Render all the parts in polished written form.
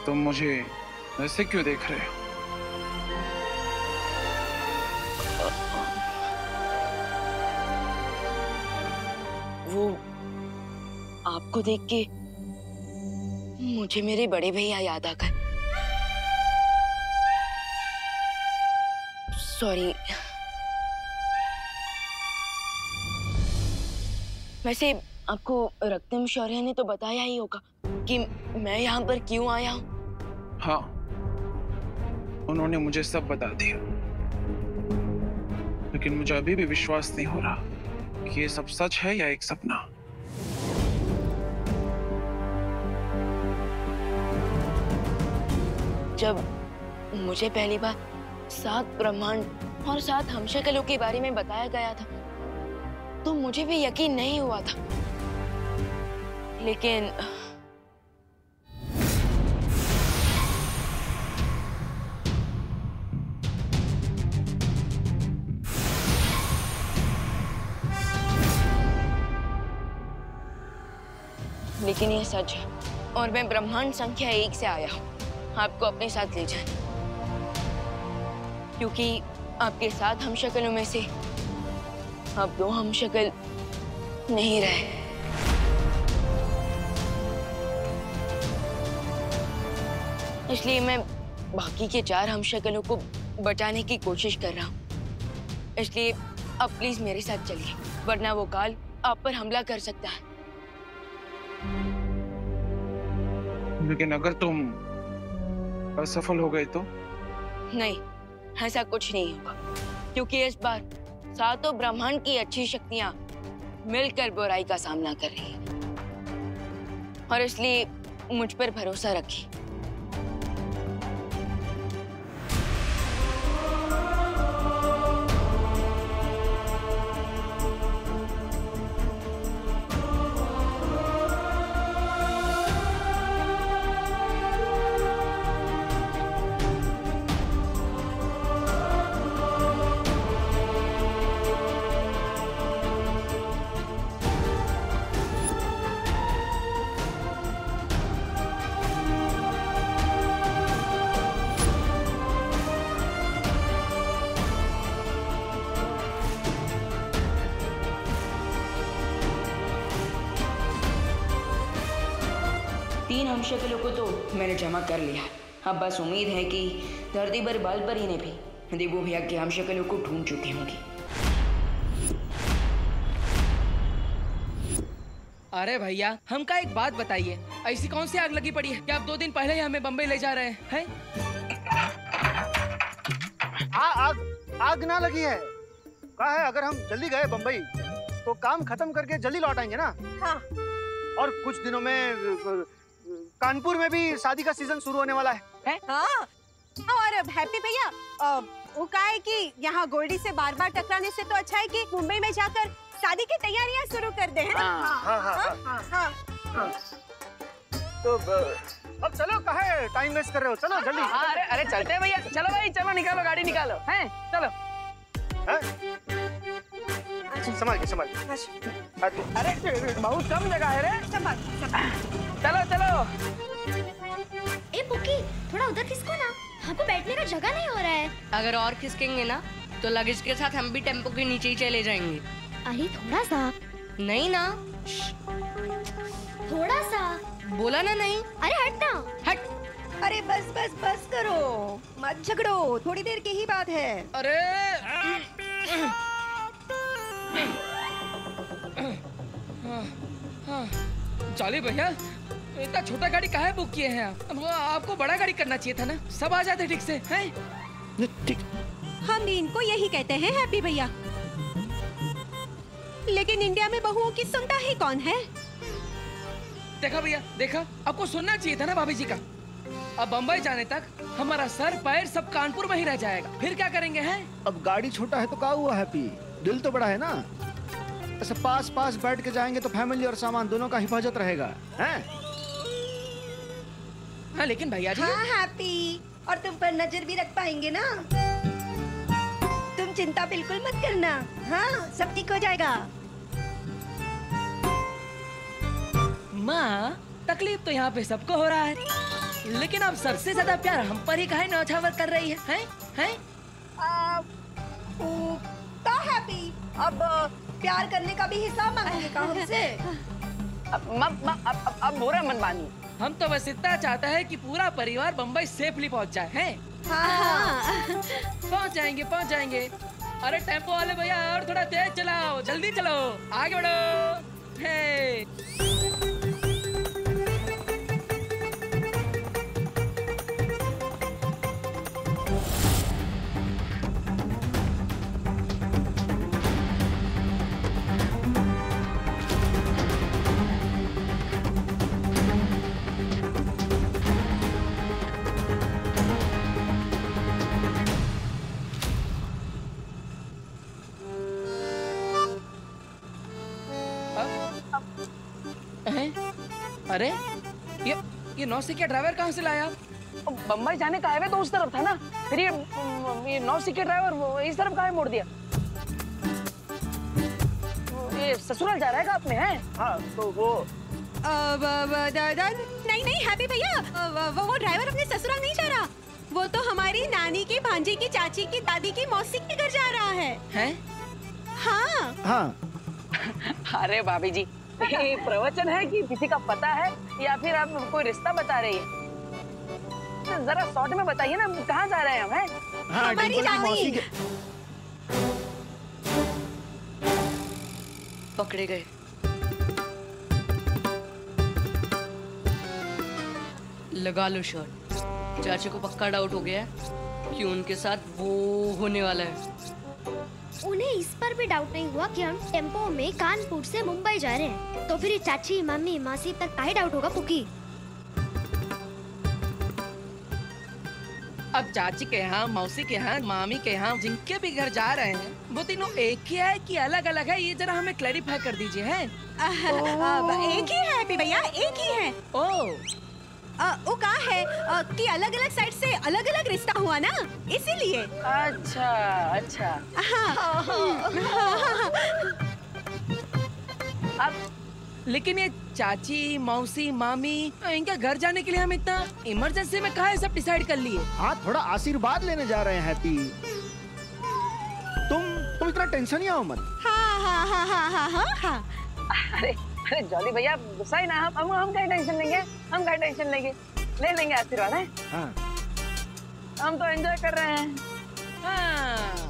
तुम मुझे ऐसे क्यों देख रहे हो? वो आपको देख के मुझे मेरे बड़े भैया याद आ गए। सॉरी। वैसे आपको रक्तम शौर्य ने तो बताया ही होगा कि मैं यहाँ पर क्यों आया हूँ। हाँ, उन्होंने मुझे सब बता दिया, लेकिन मुझे अभी भी विश्वास नहीं हो रहा कि ये सब सच है या एक सपना। जब मुझे पहली बार 7 ब्रह्मांड और 7 हमशक्लों के बारे में बताया गया था तो मुझे भी यकीन नहीं हुआ था, लेकिन ये सच है और मैं ब्रह्मांड संख्या 1 से आया हूँ आपको अपने साथ ले जाने, क्योंकि आपके 7 हमशक्लों में से अब 2 हमशक्ल नहीं रहे। इसलिए मैं बाकी के 4 हमशक्लों को बचाने की कोशिश कर रहा हूँ। इसलिए अब प्लीज मेरे साथ चलिए, वरना वो काल आप पर हमला कर सकता है। लेकिन अगर तुम असफल हो गए तो? नहीं, ऐसा कुछ नहीं होगा, क्योंकि इस बार 7 ब्रह्मांड की अच्छी शक्तियां मिलकर बुराई का सामना कर रही हैं, और इसलिए मुझ पर भरोसा रखिए। हमशक्लों को तो मैंने जमा कर लिया। अब बस उम्मीद है कि धरती पर बाल पर ही ने भी देवो भैया के हमशक्लों को ढूंढ चुकी होंगी। अरे भैया, हमका एक बात बताइए, ऐसी कौन सी आग लगी पड़ी है कि आप 2 दिन पहले ही हमें बम्बई ले जा रहे हैं? आग ना लगी है। कहा है अगर हम जल्दी गए बम्बई तो काम खत्म करके जल्दी लौट आएंगे ना। हाँ। और कुछ दिनों में कानपुर में भी शादी का सीजन शुरू होने वाला है? हाँ। और हैप्पी भैया, वो कहा है कि यहाँ गोल्डी से बार-बार टकराने से तो अच्छा है कि मुंबई में जाकर शादी की तैयारियां शुरू कर दे, है ना? हाँ। तो अब चलो, कहे टाइम वेस्ट कर रहे हो, चलो जल्दी। अरे चलते हैं भैया, चलो भाई, चलो निकालो गाड़ी निकालो, हैं? चलो। संभाल के। अरे बहुत कम जगह है रे। चलो। ए पुकी, थोड़ा उधर खिसको ना, हमको बैठने का जगह नहीं हो रहा है। अगर और खिसकेंगे ना तो लगेज के साथ हम भी टेम्पो के नीचे ही चले जाएंगे। अरे थोड़ा सा। नहीं ना, थोड़ा सा बोला ना। नहीं, अरे हट ना, हट। अरे बस करो, मत झगड़ो, थोड़ी देर की ही बात है। अरे चलिए भैया, इतना छोटा गाड़ी काहे बुक किए हैं आप? आपको बड़ा गाड़ी करना चाहिए था ना, सब आ जाते ठीक से, हैं? ठीक। हम भी इनको यही कहते हैं हैप्पी भैया, लेकिन इंडिया में बहुओं की सुनता ही कौन है? देखा भैया, देखा, आपको सुनना चाहिए था ना भाभी जी का। अब बम्बई जाने तक हमारा सर पैर सब कानपुर में ही रह जाएगा, फिर क्या करेंगे? हैं? अब गाड़ी छोटा है तो क्या हुआ हैप्पी, दिल तो बड़ा है ना। ऐसे पास बैठ के जाएंगे तो फैमिली और सामान दोनों का हिफाजत रहेगा, हैं? हाँ लेकिन भैया जी। हाँ हैप्पी, और तुम पर नजर भी रख पाएंगे ना। तुम चिंता बिल्कुल मत करना, हाँ सब ठीक हो जाएगा। माँ, तकलीफ तो यहाँ पे सबको हो रहा है, लेकिन अब सबसे ज्यादा प्यार हम पर ही काहे न्यौछावर कर रही है? हैं? का हैप्पी अब प्यार करने का भी हिसाब मांगेंगे का हमसे? अब बुरा मन मानिए। हम तो बस इतना चाहता है कि पूरा परिवार बम्बई सेफली पहुंच जाए। हैं? हाँ। पहुंच जाएंगे। अरे टेम्पो वाले भैया और थोड़ा तेज चलाओ, जल्दी चलो, आगे बढ़ो। हे। अरे ये नौसिखिया ड्राइवर कहाँ से लाया? बम्बई जाने का हाईवे तो उस तरफ था ना, फिर ये नौसिखिया ड्राइवर इस तरफ कहाँ मोड़ दिया? ये ससुराल जा रहा है आपने? हैं? हाँ तो वो नहीं हैप्पी भैया, वो ड्राइवर अपने ससुराल नहीं जा रहा। वो तो हमारी नानी की, भांजी की, चाची की, दादी की, मौसी के घर जा रहा है। हैं? हाँ। अरे भाभी जी, ये प्रवचन है कि किसी का पता है या फिर आप कोई रिश्ता बता रही है? तो जरा शॉर्ट में बताइए ना, कहाँ जा रहे हैं हम? हैं? हाँ, हमारी नानी। पकड़े गए। लगा लो शर्ट। चाचा को पक्का डाउट हो गया है कि उनके साथ वो होने वाला है। उन्हें इस पर भी डाउट नहीं हुआ कि हम टेम्पो में कानपुर से मुंबई जा रहे हैं, तो फिर चाची, मम्मी, मासी तक काहे डाउट होगा पुकी? अब चाची के यहाँ, मौसी के यहाँ, मामी के यहाँ, जिनके भी घर जा रहे हैं, वो तीनों एक ही है कि अलग अलग है? ये जरा हमें क्लैरिफाई कर दीजिए। हैं? एक ही है भैया, एक ही है। वो कहा है कि अलग अलग साइड से अलग अलग रिश्ता हुआ ना, इसीलिए। अच्छा। अब लेकिन ये चाची, मौसी, मामी, इनका घर जाने के लिए हम इतना इमरजेंसी में कहाँ सब डिसाइड कर लिए? हाँ, थोड़ा आशीर्वाद लेने जा रहे हैं हैप्पी। तुम इतना टेंशन ही आओ मत। हाँ। अरे जॉली भैया गुस्सा ही ना, हम क्या टेंशन लेंगे? ले लेंगे आशीर्वाद। है हाँ। हम तो एंजॉय कर रहे हैं। हाँ।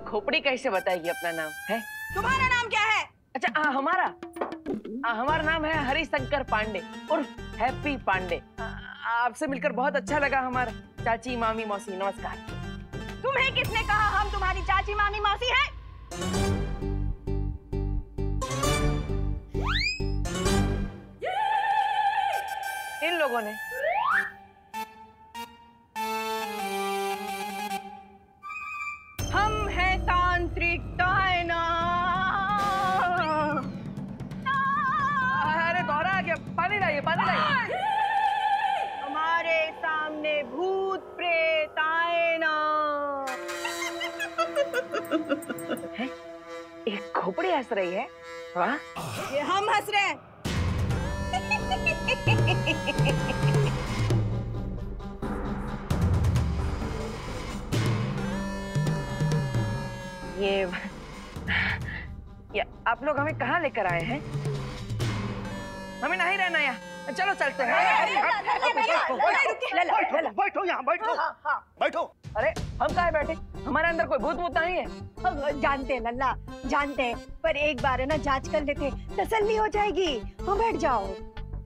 खोपड़ी कैसे बताएगी अपना नाम? है तुम्हारा नाम क्या है? अच्छा हमारा नाम है हरिशंकर पांडे और हैप्पी पांडे। आपसे मिलकर बहुत अच्छा लगा। हमारा चाची, मामी, मौसी, नमस्कार। तुम्हें किसने कहा हम तुम्हारी चाची, मामी, मौसी हैं? इन लोगों ने। हम हैं तांत्रिक तायना। अरे गौरा आ गया, पानी लाइए। हमारे सामने भूत प्रेत आए ना। एक खोपड़ी हंस रही है। वाह, ये हम हंस रहे हैं। या आप लोग हमें कहाँ लेकर आए हैं? हमें नहीं रहना यहाँ, चलो चलते हैं। बैठो यहाँ, बैठो बैठो। अरे हम कहाँ बैठे? हमारे अंदर कोई भूत भूत नहीं है। जानते हैं लल्ला, जानते हैं, पर एक बार है ना जांच कर लेते, तसल्ली हो जाएगी। हाँ बैठ जाओ।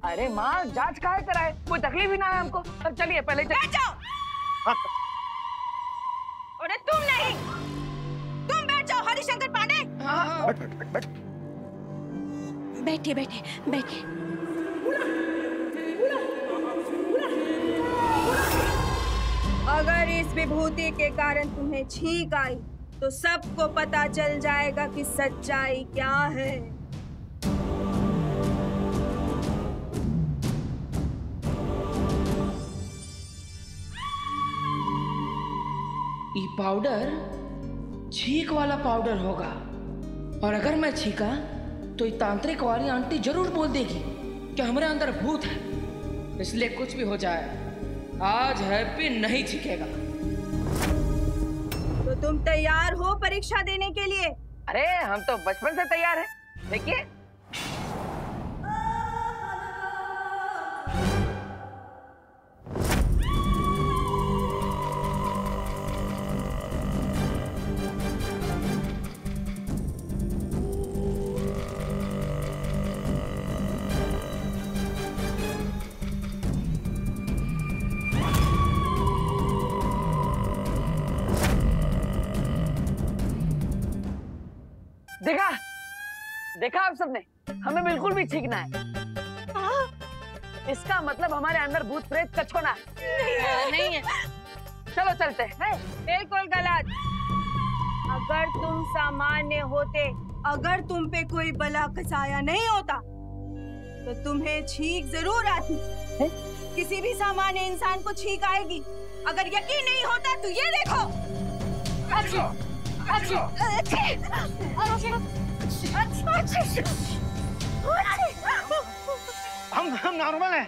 अरे माँ जांच काहे कराए, कोई तकलीफ ही ना है हमको। अब चलिए पहले बैठ जाओ। अरे तुम नहीं, तुम बैठ जाओ हरिशंकर पांडे। बैठिए बैठिए बैठिए। अगर इस विभूति के कारण तुम्हें छींक आई तो सबको पता चल जाएगा कि सच्चाई क्या है। ये पाउडर छींक वाला पाउडर होगा, और अगर मैं छींका तो ये तांत्रिक वाली आंटी जरूर बोल देगी कि हमारे अंदर भूत है। इसलिए कुछ भी हो जाए आज हैप्पी नहीं छींकेगा। तो तुम तैयार हो परीक्षा देने के लिए? अरे हम तो बचपन से तैयार हैं। देखिए देखा देखा आप सबने, हमें बिल्कुल भी छींकना है। इसका मतलब हमारे अंदर भूत प्रेत कछोना नहीं है। चलो चलते हैं। बिल्कुल गलत। अगर तुम सामान्य होते, अगर तुम पे कोई बला कसाया नहीं होता तो तुम्हें छींक जरूर आती। किसी भी सामान्य इंसान को छींक आएगी। अगर यकीन नहीं होता तो ये देखो। हम नॉर्मल हैं।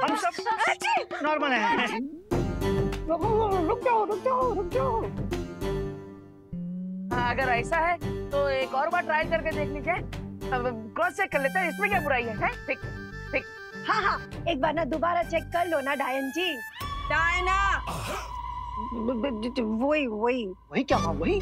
हम सब नॉर्मल हैं। रुक जाओ। अगर ऐसा है तो एक और बार ट्राई करके देख लीजिए। क्रॉस चेक कर लेते हैं, इसमें क्या बुराई है? ठीक ठीक। हाँ, एक बार ना दोबारा चेक कर लो ना डायन जी। डायना वही क्या माँ? वही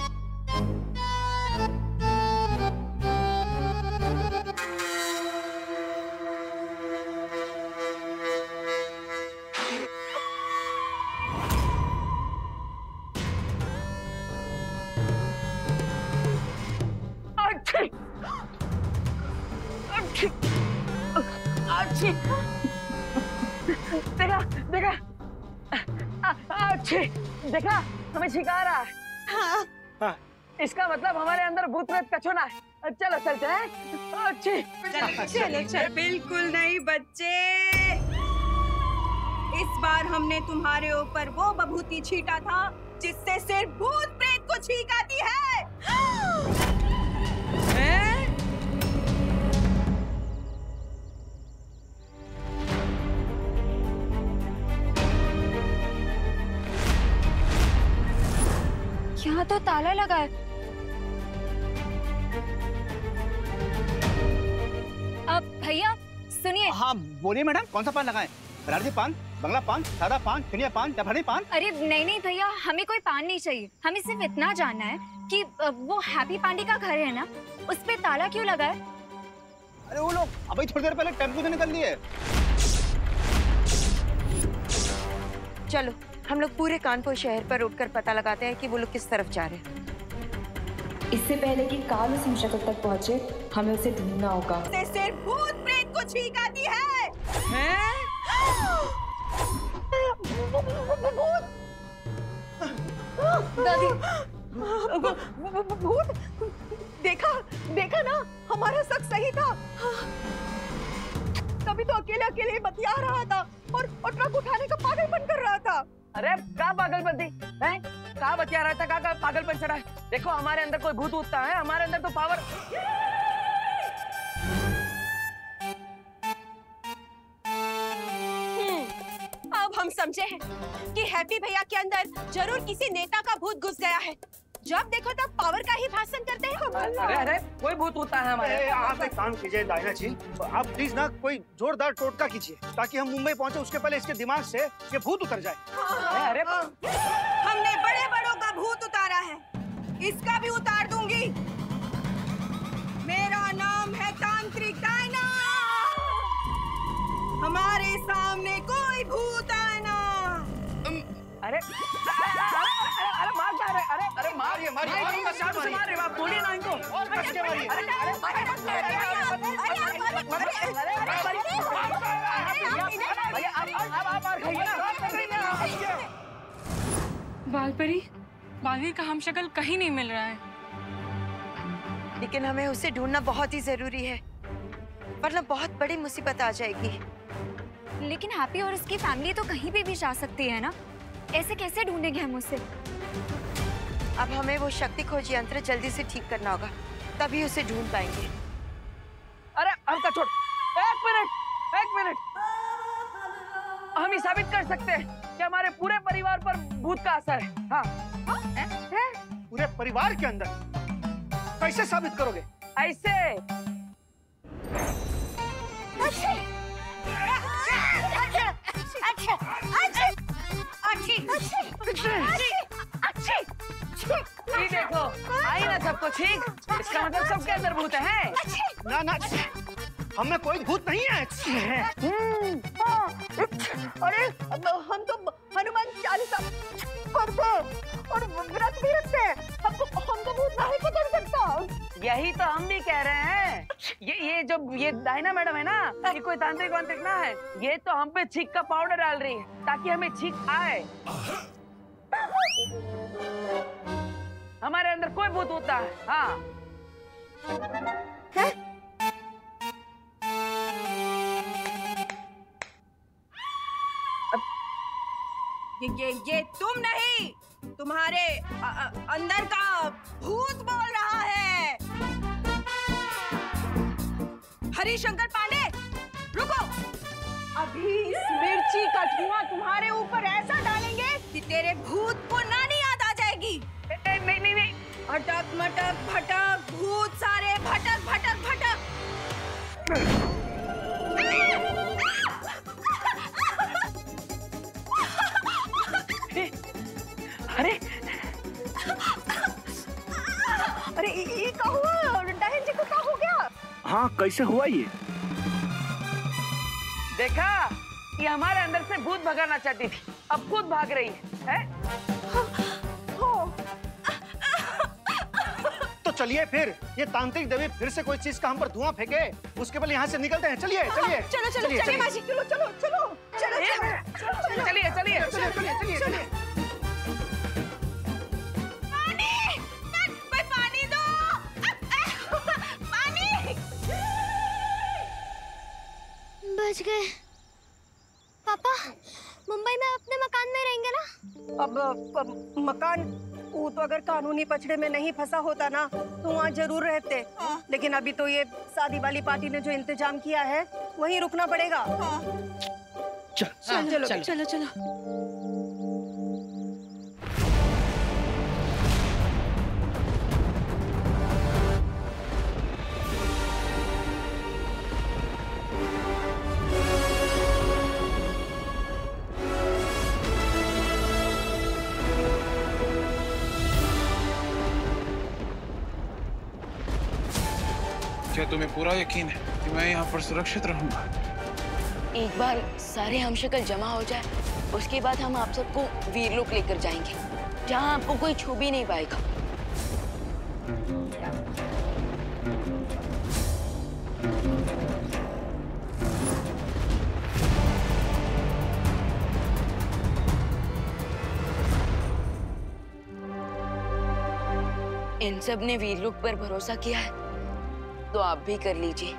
देखा हमें छिका रहा है। हाँ। इसका मतलब हमारे अंदर भूत प्रेत कछोना है। चलो चलते हैं। चलो बिल्कुल नहीं बच्चे, इस बार हमने तुम्हारे ऊपर वो बभूति छीटा था जिससे सिर्फ भूत प्रेत को छींक आती है। यहाँ तो ताला लगा है। अब भैया सुनिए। हाँ बोलिए मैडम, कौन सा पान लगाएं? बनारसी पान, बंगला पान, सादा पान, चिनिया पान, जाफरानी पान? अरे नहीं भैया, हमें कोई पान नहीं चाहिए। हमें सिर्फ इतना जानना है कि वो हैप्पी पांडे का घर है ना, उस पे ताला क्यों लगा है? अरे वो लोग अभी थोड़ी देर पहले टेम्पो से निकल दिए। चलो हम लोग पूरे कानपुर शहर पर उठकर पता लगाते हैं कि वो लोग किस तरफ जा रहे हैं। इससे पहले कि काल उस मुशक्कत तक पहुंचे, हमें उसे ढूंढना होगा। सिर्फ भूत प्रेत को छींक आती है। दादी भूत, देखा ना, हमारा शक सही था। तभी तो अकेले अकेले बतिया रहा था और ट्रक उठाने का पागलपन कर रहा था। अरे क्या पागलपंती है? कहाँ बतिया रहा था? कहाँ पागलपन चढ़ा है? देखो हमारे अंदर कोई भूत उठता है, हमारे अंदर तो पावर। अब हम समझे हैं कि हैप्पी भैया के अंदर जरूर किसी नेता का भूत घुस गया है। जब देखो तब पावर का ही भाषण करते हैं। अरे अरे कोई भूत होता है हमारे। आप एक काम कीजिए डायना जी, आप प्लीज ना कोई जोरदार टोटका कीजिए ताकि हम मुंबई पहुंचे उसके पहले इसके दिमाग से ये भूत उतर जाए। अरे हमने बड़े बड़ों का भूत उतारा है, इसका भी उतार दूंगी। मेरा नाम है तांत्रिक डायना। हमारे सामने कोई भूत आए ना। अरे अरे मार जा रहे, अरे मारिए मारिए, आप बोलिए ना इनको। और कस के मारिए। बालपरी, बालवीर का हमशक्ल कहीं नहीं मिल रहा है। लेकिन हमें उसे ढूंढना बहुत ही जरूरी है, वरना बहुत बड़ी मुसीबत आ जाएगी। लेकिन हैप्पी और उसकी फैमिली तो कहीं भी जा सकती है ना, ऐसे कैसे ढूंढेंगे हम उसे? अब हमें वो शक्ति खोज यंत्र जल्दी से ठीक करना होगा, तभी उसे ढूंढ पाएंगे। अरे हमका छोड़, एक मिनट, हम ही साबित कर सकते हैं कि हमारे पूरे परिवार पर भूत का असर है। हाँ। पूरे परिवार के अंदर कैसे साबित करोगे? ऐसे देखो, आई ना सबको ठीक। इसका मतलब सबके अंदर भूत है। ना हमें कोई भूत नहीं है। अरे हम तो हनुमान चालीसा पढ़ते और व्रत भी रखते हैं, हमको भूत नहीं पकड़ सकता। यही तो हम भी कह रहे हैं। ये डायना मैडम है ना, ये कोई तांत्रिक वांत्रिक ना है। ये तो हम पे छींक का पाउडर डाल रही है ताकि हमें छींक आए। हमारे अंदर कोई भूत होता है। हाँ। ये तुम नहीं, तुम्हारे अंदर का भूत बोल रहा है। हरिशंकर पांडे, रुको। अभी इस मिर्ची का धुआं तुम्हारे ऊपर ऐसा डालेंगे कि तेरे भूत को नानी याद आ जाएगी। नहीं। अटक मटक भटक, भूत सारे भटक भटक भटक। अरे ये क्या हुआ? डायन जी को क्या हो गया? हाँ, कैसे हुआ ये? देखा, ये हमारे अंदर से भूत भगाना चाहती थी, अब खुद भाग रही है? तो चलिए फिर, ये तांत्रिक देवी फिर से कोई चीज का हम पर धुआं फेंके, उसके बाद यहाँ से निकलते हैं। चलिए चलो मासी, चलिए। पानी दो, पानी। बच गए। पापा, मुंबई में अपने मकान में रहेंगे ना? अब मकान, वो तो अगर कानूनी पछड़े में नहीं फंसा होता ना तो वहाँ जरूर रहते। लेकिन अभी तो ये शादी वाली पार्टी ने जो इंतजाम किया है वहीं रुकना पड़ेगा। चलो। क्या तुम्हें पूरा यकीन है कि मैं यहाँ पर सुरक्षित रहूंगा? एक बार सारे हमशक्ल जमा हो जाए, उसके बाद हम आप सबको वीरलोक लेकर जाएंगे, जहाँ आपको कोई छू भी नहीं पाएगा। इन सब ने वीरलोक पर भरोसा किया है, तो आप भी कर लीजिए।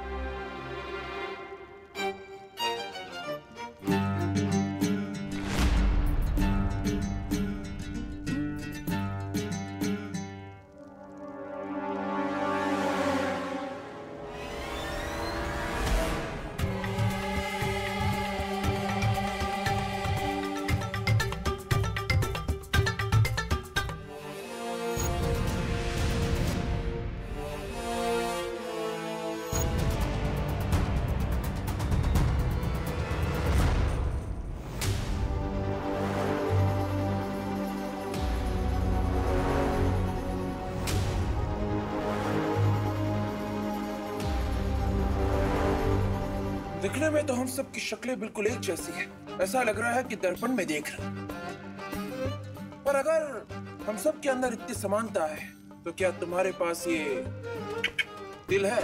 दिखने में तो हम सब की शक्लें बिल्कुल एक जैसी है। ऐसा लग रहा है कि दर्पण में देख रहे हैं। पर अगर हम सब के अंदर इतनी समानता है तो क्या तुम्हारे पास ये दिल है?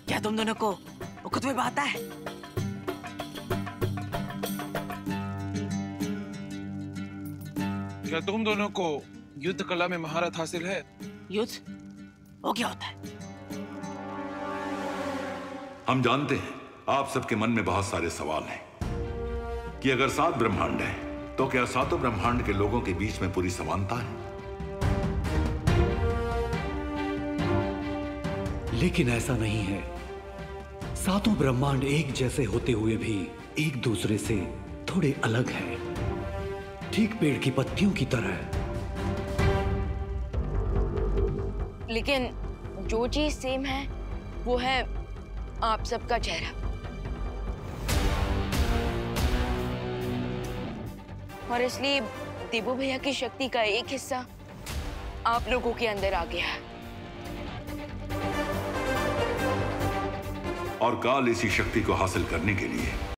क्या तुम दोनों को खुद में बात है? क्या तुम दोनों को युद्ध कला में महारत हासिल है? युद्ध वो क्या होता है? हम जानते हैं आप सबके मन में बहुत सारे सवाल हैं कि अगर 7 ब्रह्मांड हैं तो क्या सातों ब्रह्मांड के लोगों के बीच में पूरी समानता है? लेकिन ऐसा नहीं है। सातों ब्रह्मांड एक जैसे होते हुए भी एक दूसरे से थोड़े अलग हैं, ठीक पेड़ की पत्तियों की तरह। लेकिन जो चीज सेम है वो है आप सबका चेहरा। और इसलिए देबू भैया की शक्ति का एक हिस्सा आप लोगों के अंदर आ गया है। और काल इसी शक्ति को हासिल करने के लिए